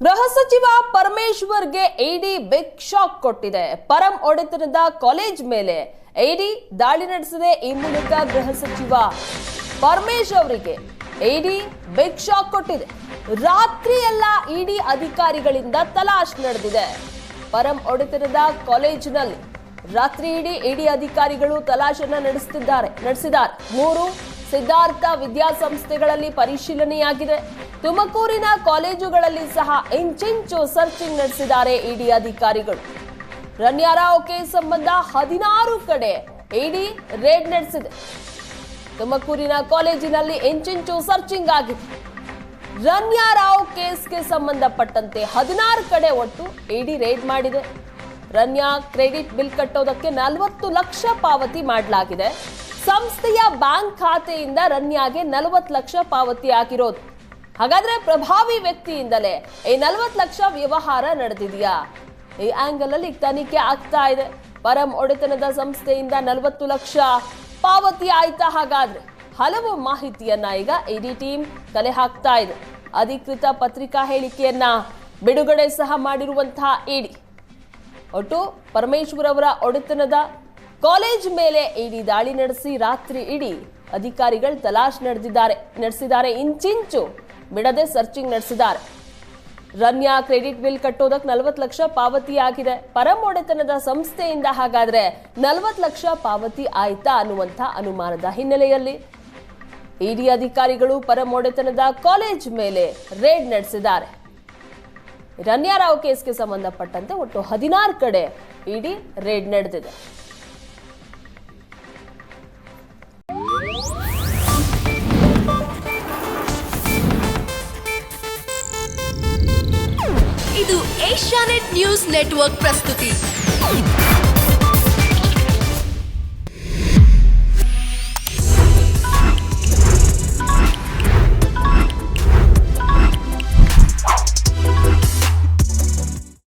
ಗೃಹ ಸಚಿವ ಪರಮೇಶ್ವರ್ಗೆ ಇಡಿ big shock ಕೊಟ್ಟಿದೆ. ಪರಂ ಒಡೆತನದ ಕಾಲೇಜ್ ಮೇಲೆ ಇಡಿ ದಾಳಿ ನಡೆಸಿದೆ. ಈ ಮೂಲಕ ಗೃಹ ಸಚಿವ ಪರಮೇಶ್ ಅವರಿಗೆ ಇಡಿ ಬಿಗ್ ಶಾಕ್ ಕೊಟ್ಟಿದೆ. ರಾತ್ರಿ ಎಲ್ಲ ಇಡಿ ಅಧಿಕಾರಿಗಳಿಂದ ತಲಾಶ್ ನಡೆದಿದೆ. ಪರಂ ಒಡೆತನದ ಕಾಲೇಜಿನಲ್ಲಿ ರಾತ್ರಿ ಇಡಿ ಅಧಿಕಾರಿಗಳು ತಲಾಶನ್ನ ನಡೆಸಿದ್ದಾರೆ. 3 ಸಿದ್ಧಾರ್ಥ ವಿದ್ಯಾಸಂಸ್ಥೆಗಳಲ್ಲಿ ಪರಿಶೀಲನೆಯಾಗಿದೆ. ತುಮಕೂರಿನ ಕಾಲೇಜುಗಳಲ್ಲಿ ಸಹ ಇಂಚಿಂಚು ಸರ್ಚಿಂಗ್ ನಡೆಸಿದ್ದಾರೆ ಇಡಿ ಅಧಿಕಾರಿಗಳು. ರನ್ಯಾರಾವ್ ಕೇಸ್ ಸಂಬಂಧ 16 ಕಡೆ ಇಡಿ ರೇಡ್ ನಡೆಸಿದೆ. ತುಮಕೂರಿನ ಕಾಲೇಜಿನಲ್ಲಿ ಇಂಚಿಂಚು ಸರ್ಚಿಂಗ್ ಆಗಿದೆ. ರನ್ಯಾರಾವ್ ಕೇಸ್ಗೆ ಸಂಬಂಧಪಟ್ಟಂತೆ 16 ಕಡೆ ಒಟ್ಟು ಇಡಿ ರೇಡ್ ಮಾಡಿದೆ. ರನ್ಯಾ ಕ್ರೆಡಿಟ್ ಬಿಲ್ ಕಟ್ಟೋದಕ್ಕೆ 40 ಲಕ್ಷ ಪಾವತಿ ಮಾಡಲಾಗಿದೆ. ಸಂಸ್ಥೆಯ ಬ್ಯಾಂಕ್ ಖಾತೆಯಿಂದ ರನ್ಯಾಗೆ 40 ಲಕ್ಷ ಪಾವತಿ ಆಗಿರೋದು. ಹಾಗಾದ್ರೆ ಪ್ರಭಾವಿ ವ್ಯಕ್ತಿಯಿಂದಲೇ ಈ 40 ಲಕ್ಷ ವ್ಯವಹಾರ ನಡೆದಿದೆಯಾ? ಈ ಆಂಗಲ್ ಅಲ್ಲಿ ತನಿಖೆ ಆಗ್ತಾ ಇದೆ. ಪರಂ ಒಡೆತನದ ಸಂಸ್ಥೆಯಿಂದ 40 ಲಕ್ಷ ಪಾವತಿ ಆಯ್ತಾ? ಹಾಗಾದ್ರೆ ಹಲವು ಮಾಹಿತಿಯನ್ನ ಈಗ ಇಡಿ ಟೀಮ್ ಕಲೆ ಹಾಕ್ತಾ ಇದೆ. ಅಧಿಕೃತ ಪತ್ರಿಕಾ ಹೇಳಿಕೆಯನ್ನ ಬಿಡುಗಡೆ ಸಹ ಮಾಡಿರುವಂತಹ ಇಡಿ ಒಟ್ಟು ಪರಮೇಶ್ವರ್ ಅವರ ಒಡೆತನದ ಕಾಲೇಜ್ ಮೇಲೆ ಇಡಿ ದಾಳಿ ನಡೆಸಿ ರಾತ್ರಿ ಇಡಿ ಅಧಿಕಾರಿಗಳು ತಲಾಶ್ ನಡೆಸಿದ್ದಾರೆ. ಇಂಚಿಂಚು ಬಿಡದೆ ಸರ್ಚಿಂಗ್ ನಡೆಸಿದ್ದಾರೆ. ರನ್ಯಾ ಕ್ರೆಡಿಟ್ ಬಿಲ್ ಕಟ್ಟೋದಕ್ಕೆ 40 ಲಕ್ಷ ಪಾವತಿ ಆಗಿದೆ. ಪರಂ ಒಡೆತನದ ಸಂಸ್ಥೆಯಿಂದ ಹಾಗಾದ್ರೆ 40 ಲಕ್ಷ ಪಾವತಿ ಆಯ್ತಾ ಅನ್ನುವಂಥ ಅನುಮಾನದ ಹಿನ್ನೆಲೆಯಲ್ಲಿ ಇಡಿ ಅಧಿಕಾರಿಗಳು ಪರಂ ಒಡೆತನದ ಕಾಲೇಜ್ ಮೇಲೆ ರೇಡ್ ನಡೆಸಿದ್ದಾರೆ. ರನ್ಯಾರಾವ್ ಕೇಸ್ಗೆ ಸಂಬಂಧಪಟ್ಟಂತೆ ಒಟ್ಟು 16 ಕಡೆ ಇಡಿ ರೇಡ್ ನಡೆದಿದೆ. ಇದು ಏಷ್ಯಾನೆಟ್ ನ್ಯೂಸ್ ನೆಟ್ವರ್ಕ್ ಪ್ರಸ್ತುತಿ.